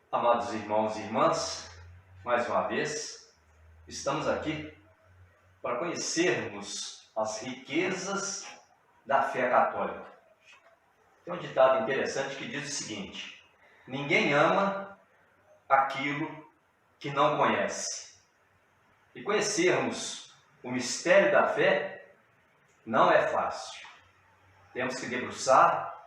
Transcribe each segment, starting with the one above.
Amados irmãos e irmãs, mais uma vez, estamos aqui para conhecermos as riquezas da fé católica. Tem um ditado interessante que diz o seguinte: ninguém ama aquilo que não conhece. E conhecermos o mistério da fé não é fácil. Temos que debruçar,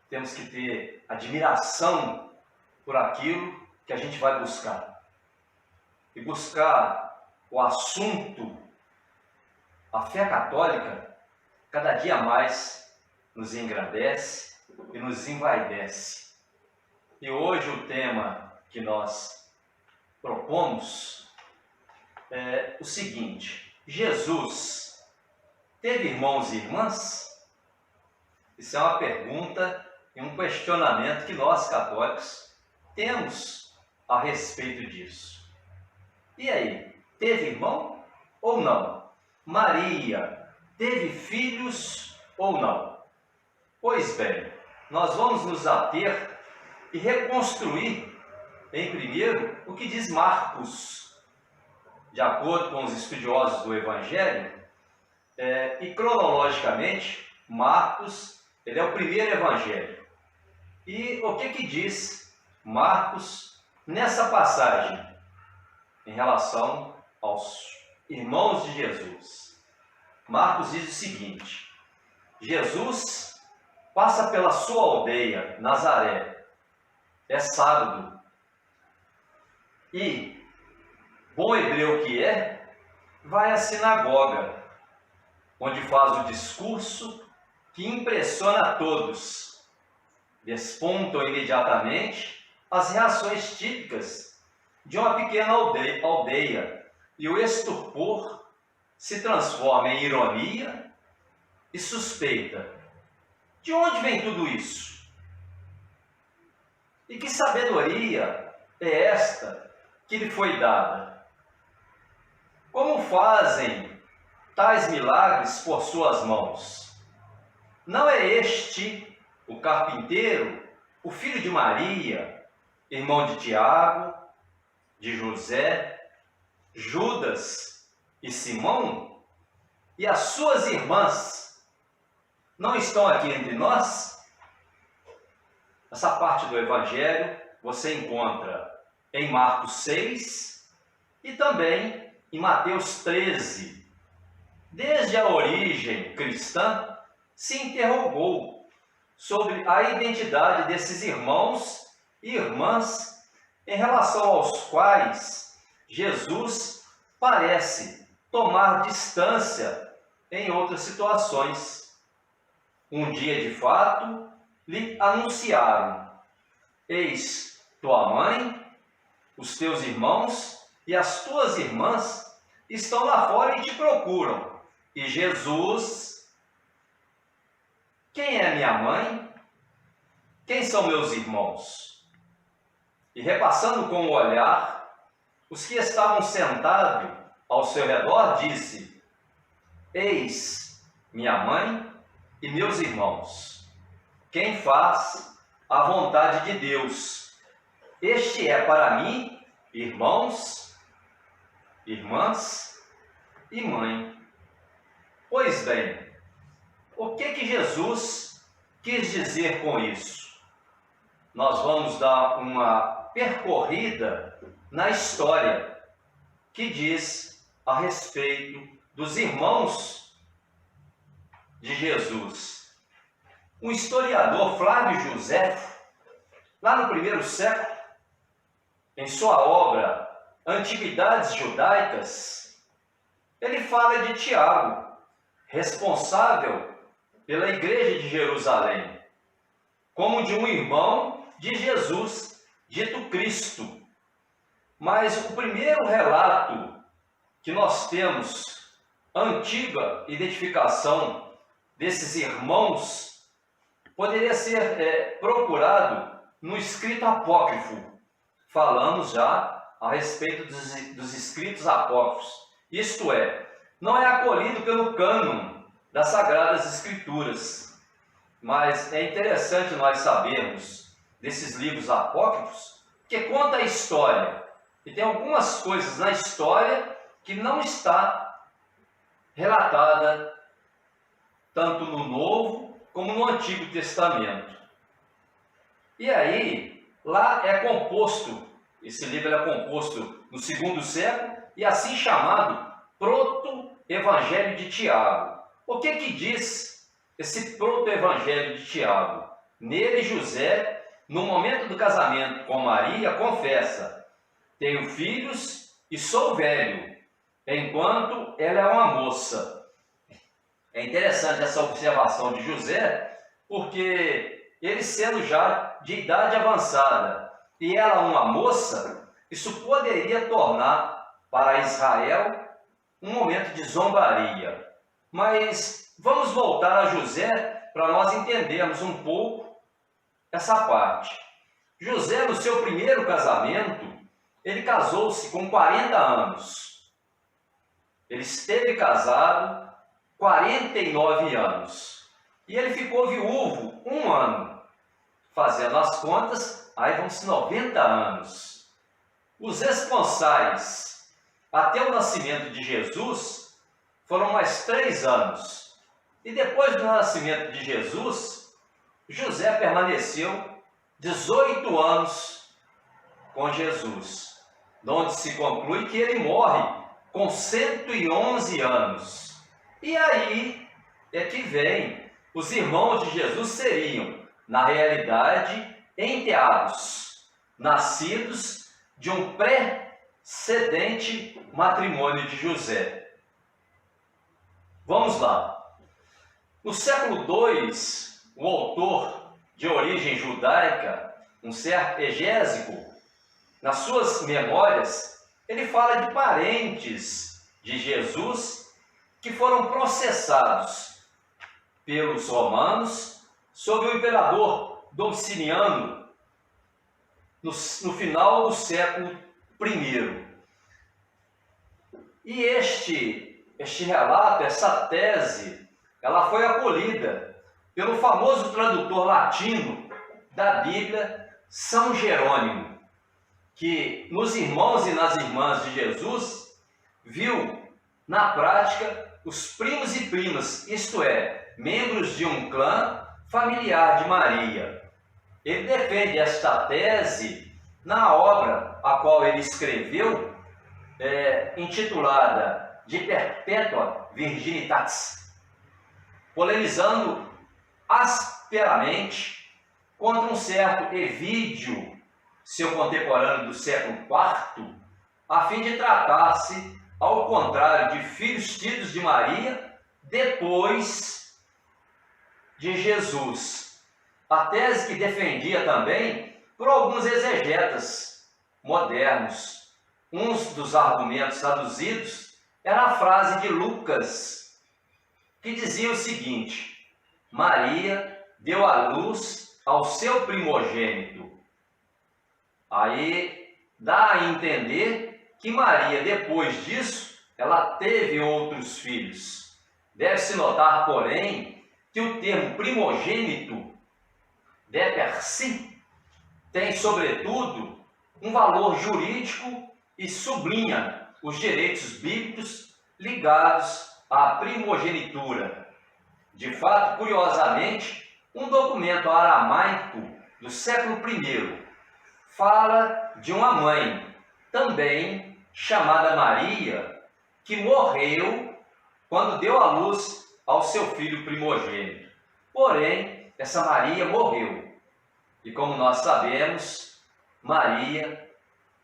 temos que ter admiração por aquilo que a gente vai buscar. E buscar o assunto, a fé católica, cada dia mais nos engrandece e nos envaidece. E hoje o tema que nós propomos é o seguinte: Jesus teve irmãos e irmãs? Isso é uma pergunta e um questionamento que nós católicos temos a respeito disso. E aí, teve irmão ou não? Maria teve filhos ou não? Pois bem, nós vamos nos ater e reconstruir em primeiro o que diz Marcos, de acordo com os estudiosos do Evangelho, e cronologicamente, Marcos ele é o primeiro Evangelho. E o que diz Marcos nessa passagem em relação aos irmãos de Jesus? Marcos diz o seguinte: Jesus passa pela sua aldeia, Nazaré, é sábado, e, bom hebreu que é, vai à sinagoga, onde faz o discurso que impressiona a todos. Despontam imediatamente as reações típicas de uma pequena aldeia, e o estupor se transforma em ironia e suspeita. De onde vem tudo isso? E que sabedoria é esta que lhe foi dada? Como fazem tais milagres por suas mãos? Não é este o carpinteiro, o filho de Maria, irmão de Tiago, de José, Judas e Simão? E as suas irmãs não estão aqui entre nós? Essa parte do Evangelho você encontra em Marcos 6 e também em Mateus 13. Desde a origem cristã, se interrogou sobre a identidade desses irmãos e irmãs em relação aos quais Jesus parece tomar distância em outras situações. Um dia, de fato, lhe anunciaram: eis tua mãe, os teus irmãos e as tuas irmãs estão lá fora e te procuram. E Jesus: quem é minha mãe? Quem são meus irmãos? E repassando com o olhar os que estavam sentados ao seu redor, disse: eis minha mãe e meus irmãos. Quem faz a vontade de Deus, este é para mim irmãos, irmãs e mãe. Pois bem, o que Jesus quis dizer com isso? Nós vamos dar uma percorrida na história que diz a respeito dos irmãos de Jesus. Um historiador, Flávio Joséfo, lá no primeiro século, em sua obra Antiguidades Judaicas, ele fala de Tiago, responsável pela igreja de Jerusalém, como de um irmão de Jesus, dito Cristo. Mas o primeiro relato que nós temos, antiga identificação desses irmãos, poderia ser procurado no escrito apócrifo. Falamos já a respeito dos escritos apócrifos, isto é, não é acolhido pelo cânon das Sagradas Escrituras. Mas é interessante nós sabermos desses livros apócrifos, que conta a história. E tem algumas coisas na história que não está relatada tanto no Novo como no Antigo Testamento. E aí, lá é composto, esse livro é composto no segundo século, e assim chamado Proto-Evangelho de Tiago. O que diz esse Proto-Evangelho de Tiago? Nele, José, no momento do casamento com Maria, confessa: tenho filhos e sou velho, enquanto ela é uma moça. É interessante essa observação de José, porque ele sendo já de idade avançada e ela uma moça, isso poderia tornar para Israel um momento de zombaria. Mas vamos voltar a José para nós entendermos um pouco essa parte. José, no seu primeiro casamento, ele casou-se com 40 anos. Ele esteve casado 49 anos. E ele ficou viúvo 1 ano. Fazendo as contas, aí vão-se 90 anos. Os responsais até o nascimento de Jesus foram mais 3 anos. E depois do nascimento de Jesus, José permaneceu 18 anos com Jesus, onde se conclui que ele morre com 111 anos. E aí é que vem, os irmãos de Jesus seriam, na realidade, enteados, nascidos de um precedente matrimônio de José. Vamos lá. No século II, o autor de origem judaica, um certo Egésico, nas suas memórias, ele fala de parentes de Jesus que foram processados pelos romanos sob o imperador Domiciano no final do século I. E este relato, essa tese, ela foi acolhida pelo famoso tradutor latino da Bíblia, São Jerônimo, que nos irmãos e nas irmãs de Jesus viu na prática os primos e primas, isto é, membros de um clã familiar de Maria. Ele defende esta tese na obra a qual ele escreveu, intitulada De Perpetua Virginitatis, polemizando asperamente contra um certo Evídio, seu contemporâneo do século IV, a fim de tratar-se, ao contrário, de filhos tidos de Maria depois de Jesus. A tese que defendia também por alguns exegetas modernos. Um dos argumentos traduzidos era a frase de Lucas, que dizia o seguinte: Maria deu à luz ao seu primogênito. Aí dá a entender que Maria, depois disso, ela teve outros filhos. Deve-se notar, porém, que o termo primogênito, de per si, tem, sobretudo, um valor jurídico e sublinha os direitos bíblicos ligados à primogenitura. De fato, curiosamente, um documento aramaico do século I fala de uma mãe, também chamada Maria, que morreu quando deu à luz ao seu filho primogênito. Porém, essa Maria morreu. E como nós sabemos, Maria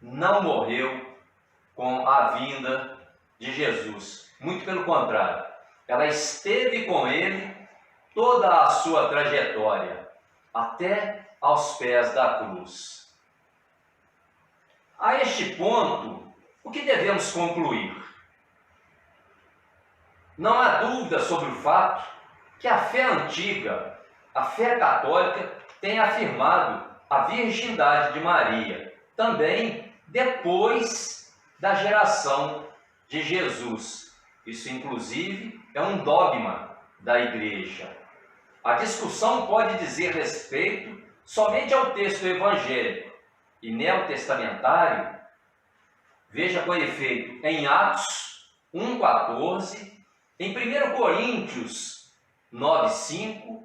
não morreu com a vinda de Jesus. Muito pelo contrário, ela esteve com ele toda a sua trajetória, até aos pés da cruz. A este ponto, o que devemos concluir? Não há dúvida sobre o fato que a fé antiga, a fé católica, tem afirmado a virgindade de Maria, também depois da geração de Jesus. Isso, inclusive, é um dogma da Igreja. A discussão pode dizer respeito somente ao texto evangélico e neotestamentário. Veja com efeito em Atos 1,14, em 1 Coríntios 9,5,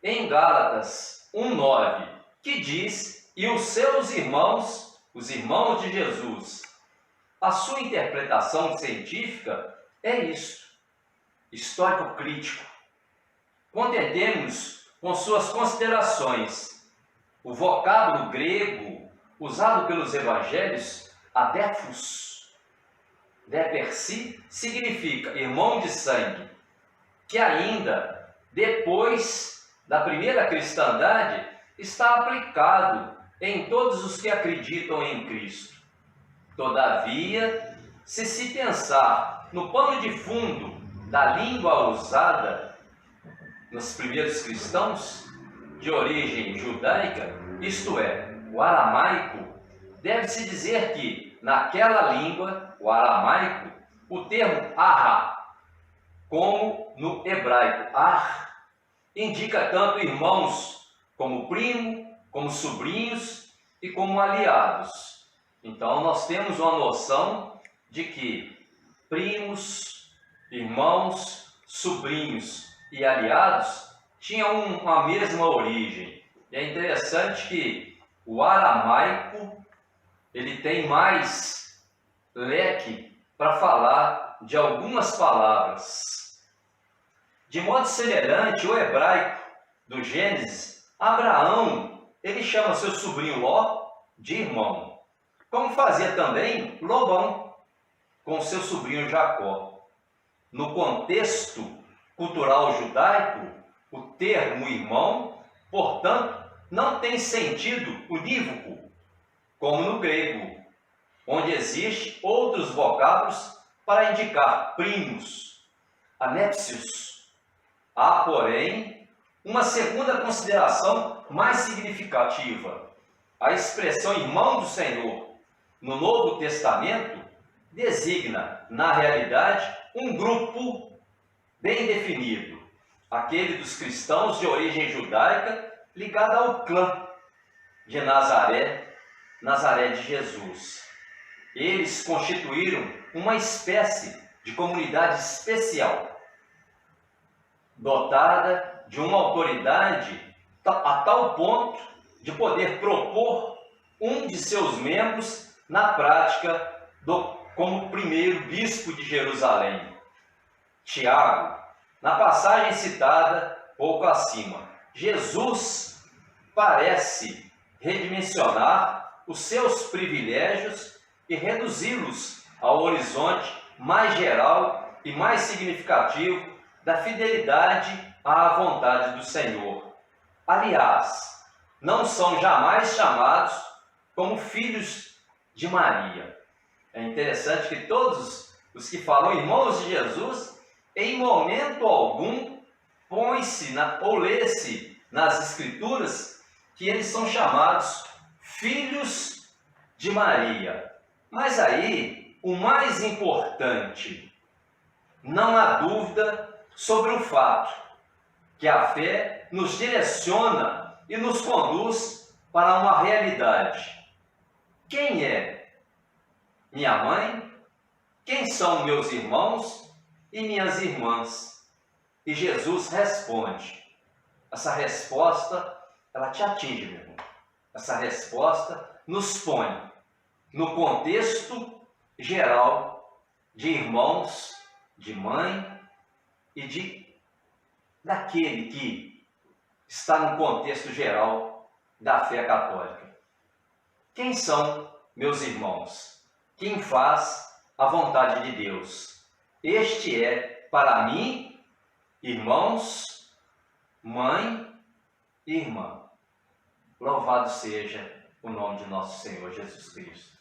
em Gálatas 1,9, que diz: e os seus irmãos, os irmãos de Jesus. A sua interpretação científica é isto, histórico-crítico. Contentemos-nos com suas considerações. O vocábulo grego usado pelos evangelhos, adéphos, depersi, significa irmão de sangue, que ainda depois da primeira cristandade está aplicado em todos os que acreditam em Cristo. Todavia, se pensar no pano de fundo da língua usada nos primeiros cristãos de origem judaica, isto é, o aramaico, deve-se dizer que, naquela língua, o aramaico, o termo arra, como no hebraico ar, indica tanto irmãos como primo, como sobrinhos e como aliados. Então, nós temos uma noção de que primos, irmãos, sobrinhos e aliados tinham uma mesma origem. E é interessante que o aramaico ele tem mais leque para falar de algumas palavras. De modo semelhante, o hebraico do Gênesis, Abraão, ele chama seu sobrinho Ló de irmão, como fazia também Lobão com seu sobrinho Jacó. No contexto cultural judaico, o termo irmão, portanto, não tem sentido unívoco, como no grego, onde existem outros vocábulos para indicar primos, anépsios. Há, porém, uma segunda consideração mais significativa. A expressão irmão do Senhor no Novo Testamento designa, na realidade, um grupo bem definido, aquele dos cristãos de origem judaica ligado ao clã de Nazaré, Nazaré de Jesus. Eles constituíram uma espécie de comunidade especial, dotada de uma autoridade a tal ponto de poder propor um de seus membros na prática como primeiro bispo de Jerusalém. Tiago, na passagem citada pouco acima, Jesus parece redimensionar os seus privilégios e reduzi-los ao horizonte mais geral e mais significativo da fidelidade à vontade do Senhor. Aliás, não são jamais chamados como filhos de Maria. É interessante que todos os que falam irmãos de Jesus, em momento algum, põe-se ou lê-se nas Escrituras que eles são chamados filhos de Maria. Mas aí, o mais importante, não há dúvida sobre o fato que a fé nos direciona e nos conduz para uma realidade. Quem é minha mãe? Quem são meus irmãos e minhas irmãs? E Jesus responde. Essa resposta, ela te atinge, meu irmão. Essa resposta nos põe no contexto geral de irmãos, de mãe e daquele que está no contexto geral da fé católica. Quem são meus irmãos? Quem faz a vontade de Deus? Este é, para mim, irmãos, mãe e irmã. Louvado seja o nome de nosso Senhor Jesus Cristo.